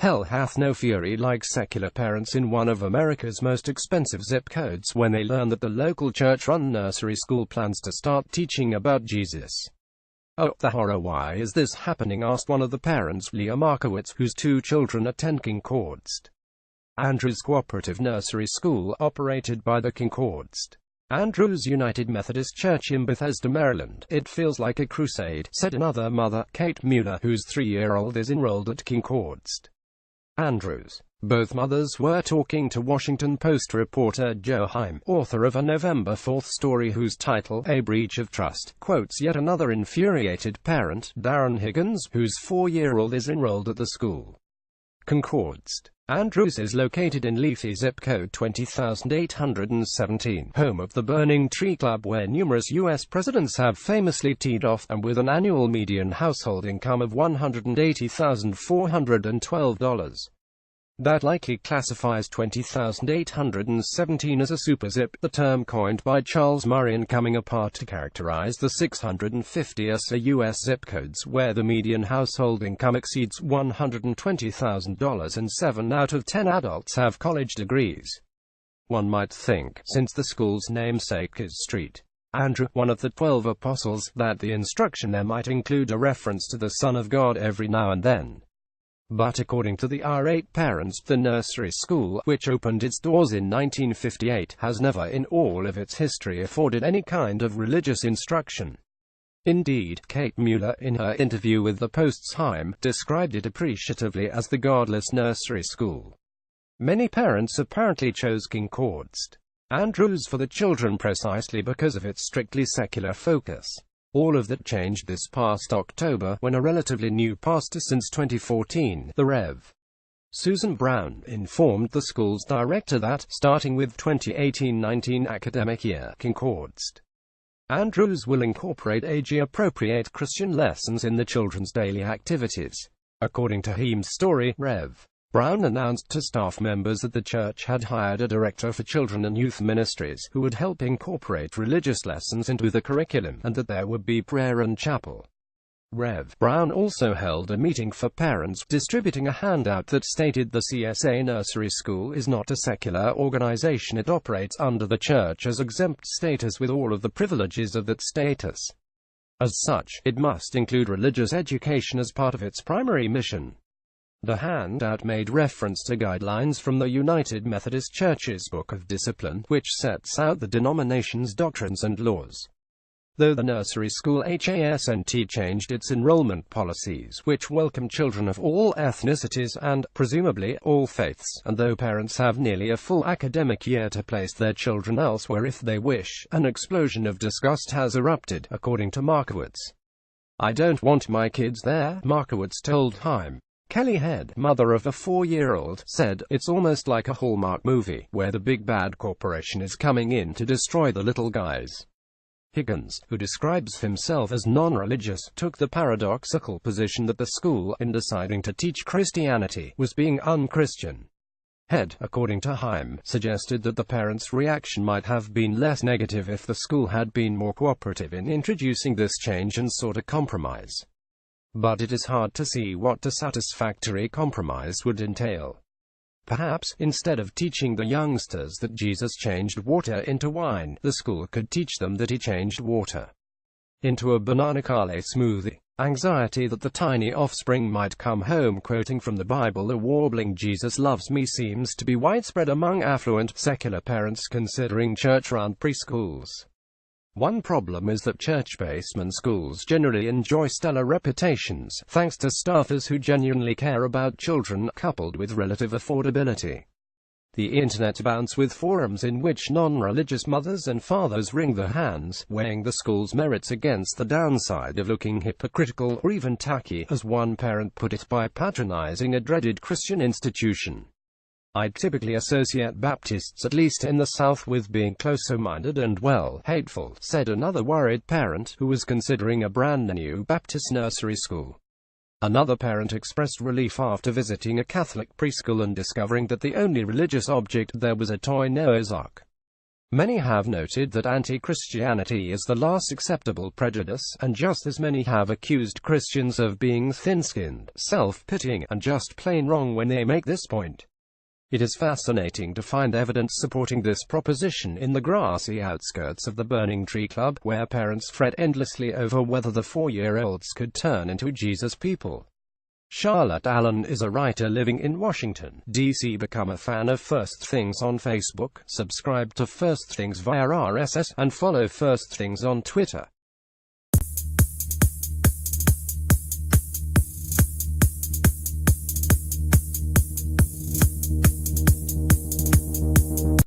Hell hath no fury like secular parents in one of America's most expensive zip codes when they learn that the local church-run nursery school plans to start teaching about Jesus. "Oh, the horror, why is this happening?" asked one of the parents, Leah Markowitz, whose 2 children attend Concord St. Andrew's Cooperative Nursery School, operated by the Concord St. Andrew's United Methodist Church in Bethesda, Maryland. "It feels like a crusade," said another mother, Kate Mueller, whose 3-year-old is enrolled at Concord St. Andrews. Both mothers were talking to Washington Post reporter Joe Heim, author of a November 4th story whose title, A Breach of Trust, quotes yet another infuriated parent, Darren Higgins, whose 4-year-old is enrolled at the school. Concord St. Andrews is located in leafy zip code 20,817, home of the Burning Tree Club, where numerous U.S. presidents have famously teed off, and with an annual median household income of $180,412. That likely classifies 20,817 as a super-zip, the term coined by Charles Murray and coming apart to characterize the 650 or so U.S. zip codes where the median household income exceeds $120,000 and 7 out of 10 adults have college degrees. One might think, since the school's namesake is St. Andrew, one of the 12 apostles, that the instruction there might include a reference to the Son of God every now and then. But according to the irate parents, the nursery school, which opened its doors in 1958, has never in all of its history afforded any kind of religious instruction. Indeed, Kate Mueller, in her interview with the Post's Heim, described it appreciatively as the godless nursery school. Many parents apparently chose Concord St. Andrews for the children precisely because of its strictly secular focus. All of that changed this past October, when a relatively new pastor since 2014, the Rev. Susan Brown, informed the school's director that, starting with 2018-19 academic year, Concord St. Andrews will incorporate age-appropriate Christian lessons in the children's daily activities. According to Heim's story, Rev. Brown announced to staff members that the church had hired a director for children and youth ministries, who would help incorporate religious lessons into the curriculum, and that there would be prayer and chapel. Rev. Brown also held a meeting for parents, distributing a handout that stated the CSA Nursery School is not a secular organization. It operates under the church's exempt status with all of the privileges of that status. As such, it must include religious education as part of its primary mission. The handout made reference to guidelines from the United Methodist Church's Book of Discipline, which sets out the denomination's doctrines and laws. Though the nursery school HASNT changed its enrollment policies, which welcome children of all ethnicities and, presumably, all faiths, and though parents have nearly a full academic year to place their children elsewhere if they wish, an explosion of disgust has erupted, according to Markowitz. "I don't want my kids there," Markowitz told Heim. Kelly Head, mother of a 4-year-old, said, "It's almost like a Hallmark movie, where the big bad corporation is coming in to destroy the little guys." Higgins, who describes himself as non-religious, took the paradoxical position that the school, in deciding to teach Christianity, was being un-Christian. Head, according to Heim, suggested that the parents' reaction might have been less negative if the school had been more cooperative in introducing this change and sought a compromise. But it is hard to see what a satisfactory compromise would entail. Perhaps, instead of teaching the youngsters that Jesus changed water into wine, the school could teach them that he changed water into a banana kale smoothie. Anxiety that the tiny offspring might come home quoting from the Bible the warbling "Jesus loves me" seems to be widespread among affluent, secular parents considering church-run preschools. One problem is that church-based schools generally enjoy stellar reputations, thanks to staffers who genuinely care about children, coupled with relative affordability. The internet abounds with forums in which non-religious mothers and fathers wring their hands, weighing the school's merits against the downside of looking hypocritical, or even tacky, as one parent put it, by patronizing a dreaded Christian institution. "I'd typically associate Baptists, at least in the South, with being close-minded and, well, hateful," said another worried parent, who was considering a brand-new Baptist nursery school. Another parent expressed relief after visiting a Catholic preschool and discovering that the only religious object there was a toy Noah's Ark. Many have noted that anti-Christianity is the last acceptable prejudice, and just as many have accused Christians of being thin-skinned, self-pitying, and just plain wrong when they make this point. It is fascinating to find evidence supporting this proposition in the grassy outskirts of the Burning Tree Club, where parents fret endlessly over whether the 4-year-olds could turn into Jesus people. Charlotte Allen is a writer living in Washington, D.C. Become a fan of First Things on Facebook, subscribe to First Things via RSS, and follow First Things on Twitter.